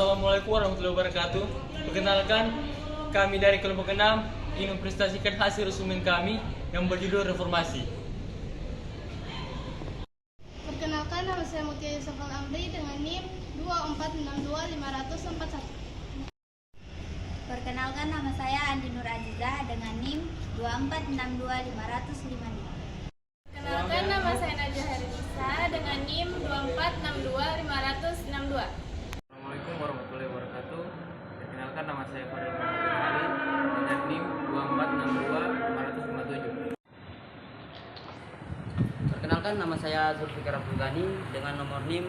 Assalamualaikum warahmatullahi wabarakatuh. Perkenalkan, kami dari kelompok 6 ingin mempresentasikan hasil resumen kami yang berjudul Reformasi. Perkenalkan, nama saya Mutia Yusuf Al-Amri dengan NIM 2462541. Perkenalkan, nama saya Andi Nur Azizah dengan NIM 2462555. Perkenalkan, nama saya Najah Harinisa dengan NIM 2462562. Assalamualaikum warahmatullahi wabarakatuh. Perkenalkan, nama saya Fadil Muhammad Ali dengan NIM 2462557. Perkenalkan, nama saya Zulfikar Abdul Ghani dengan nomor NIM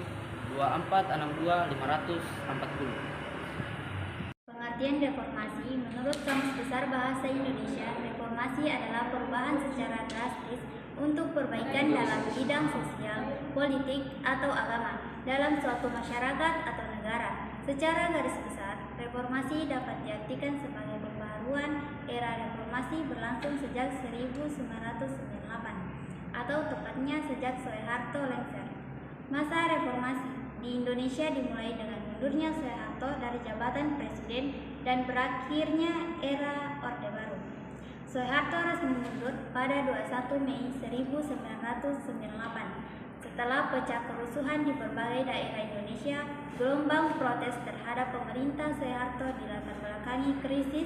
2462540. Pengertian reformasi menurut Kamus Besar Bahasa Indonesia, reformasi adalah perubahan secara drastis untuk perbaikan dalam bidang sosial, politik, atau agama dalam suatu masyarakat atau negara. Secara garis besar, reformasi dapat diartikan sebagai pembaharuan. Era reformasi berlangsung sejak 1998 atau tepatnya sejak Soeharto lengser. Masa reformasi di Indonesia dimulai dengan mundurnya Soeharto dari jabatan presiden dan berakhirnya era Orde Baru. Soeharto resmi mundur pada 21 Mei 1998. Setelah pecah kerusuhan di berbagai daerah Indonesia, gelombang protes terhadap pemerintah Soeharto dilatar belakangi krisis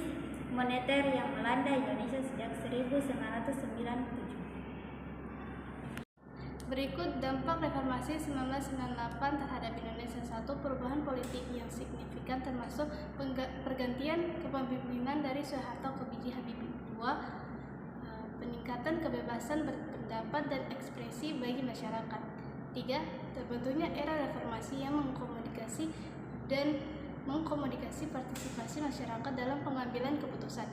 moneter yang melanda Indonesia sejak 1997. Berikut dampak reformasi 1998 terhadap Indonesia. 1. Perubahan politik yang signifikan termasuk pergantian kepemimpinan dari Soeharto ke B.J. Habibie. 2. Peningkatan kebebasan berpendapat dan ekspresi bagi masyarakat. 3. Terbentuknya era reformasi yang mengkomodikasi partisipasi masyarakat dalam pengambilan keputusan.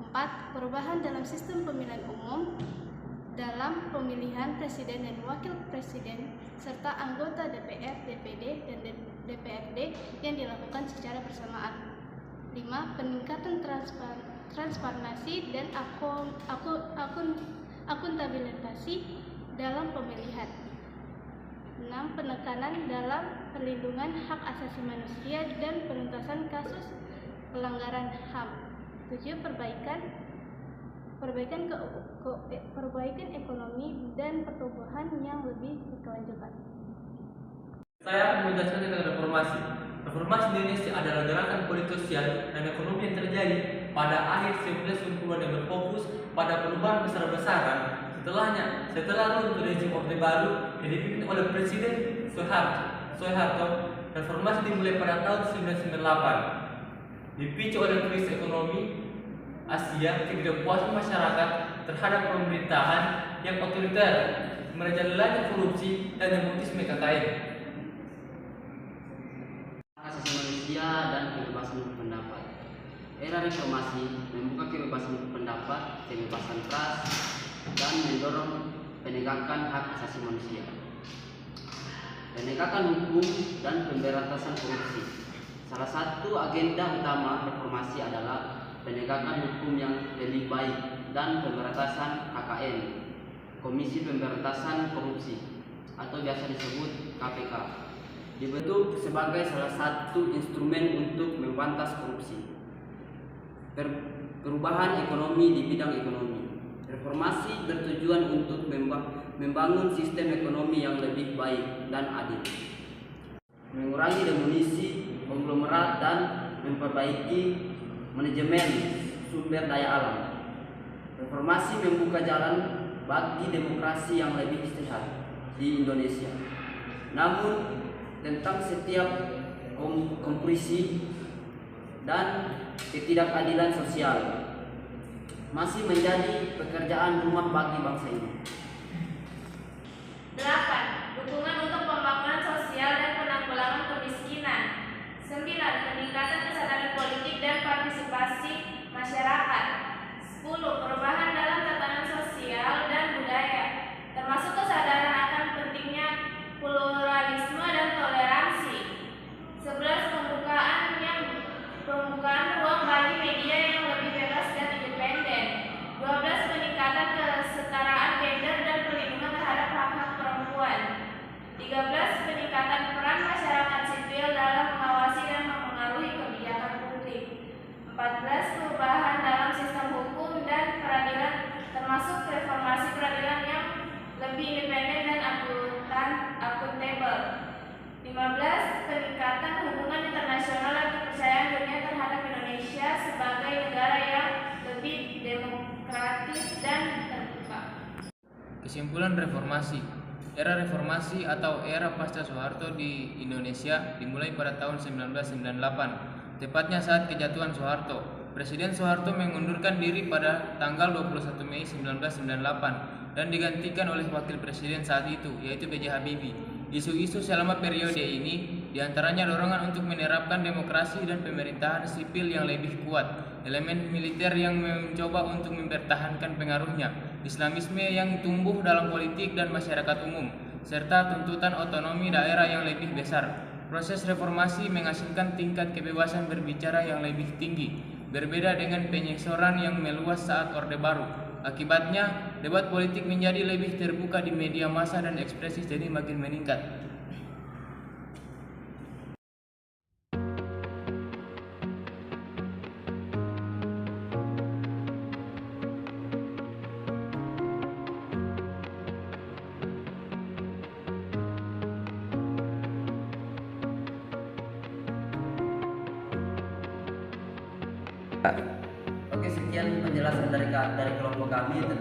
4. Perubahan dalam sistem pemilihan umum dalam pemilihan presiden dan wakil presiden serta anggota DPR, DPD, dan DPRD yang dilakukan secara bersamaan. 5. Peningkatan transparansi dan akuntabilitas dalam pemilihan. 6. Penekanan dalam perlindungan hak asasi manusia dan penuntasan kasus pelanggaran HAM. 7. Perbaikan ekonomi dan pertumbuhan yang lebih berkelanjutan. Saya akan menjelaskan tentang reformasi. Reformasi di Indonesia adalah gerakan politik sosial dan ekonomi yang terjadi pada akhir 1990-an yang berfokus pada perubahan besar-besaran. Setelah runtuh rezim Orde Baru yang dipimpin oleh Presiden Soeharto, reformasi dimulai pada tahun 1998. Dipicu oleh krisis ekonomi Asia, ketidakpuasan masyarakat terhadap pemerintahan yang otoriter, merajalelanya korupsi dan nepotisme KKN. Asasi manusia dan kebebasan berpendapat. Era reformasi membuka kebebasan berpendapat, kebebasan pers, dan mendorong penegakan hak asasi manusia, penegakan hukum, dan pemberantasan korupsi. Salah satu agenda utama reformasi adalah penegakan hukum yang lebih baik dan pemberantasan KKN, Komisi Pemberantasan Korupsi, atau biasa disebut KPK, dibentuk sebagai salah satu instrumen untuk memberantas korupsi. Perubahan ekonomi di bidang ekonomi. Reformasi bertujuan untuk membangun sistem ekonomi yang lebih baik dan adil, mengurangi demonisi konglomerat, dan memperbaiki manajemen sumber daya alam. Reformasi membuka jalan bagi demokrasi yang lebih sehat di Indonesia. Namun, tentang setiap kompetisi dan ketidakadilan sosial masih menjadi pekerjaan rumah bagi bangsa ini. 8. Dukungan untuk pembangunan sosial dan penanggulangan kemiskinan. 9. Peningkatan kesadaran politik dan partisipasi masyarakat. 10. Perubahan dalam tatanan sosial dan budaya, termasuk kesadaran akan pentingnya pluralisme dan toleransi. 11. Pembukaan ruang bagi media yang lebih bebas dan independen. 12. Peningkatan kesetaraan gender dan perlindungan terhadap hak-hak perempuan. 13. Peningkatan peran masyarakat sipil dalam mengawasi dan independen dan akuntabel. 15. Peningkatan hubungan internasional dan kepercayaan dunia terhadap Indonesia sebagai negara yang lebih demokratis dan terbuka. Kesimpulan reformasi. Era reformasi atau era pasca Soeharto di Indonesia dimulai pada tahun 1998, tepatnya saat kejatuhan Soeharto. Presiden Soeharto mengundurkan diri pada tanggal 21 Mei 1998 dan digantikan oleh wakil presiden saat itu, yaitu B.J. Habibie. Isu-isu selama periode ini diantaranya dorongan untuk menerapkan demokrasi dan pemerintahan sipil yang lebih kuat, elemen militer yang mencoba untuk mempertahankan pengaruhnya, Islamisme yang tumbuh dalam politik dan masyarakat umum, serta tuntutan otonomi daerah yang lebih besar. Proses reformasi menghasilkan tingkat kebebasan berbicara yang lebih tinggi, berbeda dengan penyeksoran yang meluas saat Orde Baru. Akibatnya, debat politik menjadi lebih terbuka di media massa dan ekspresi jadi makin meningkat. Oke, sekian penjelasan dari kelompok kami tentang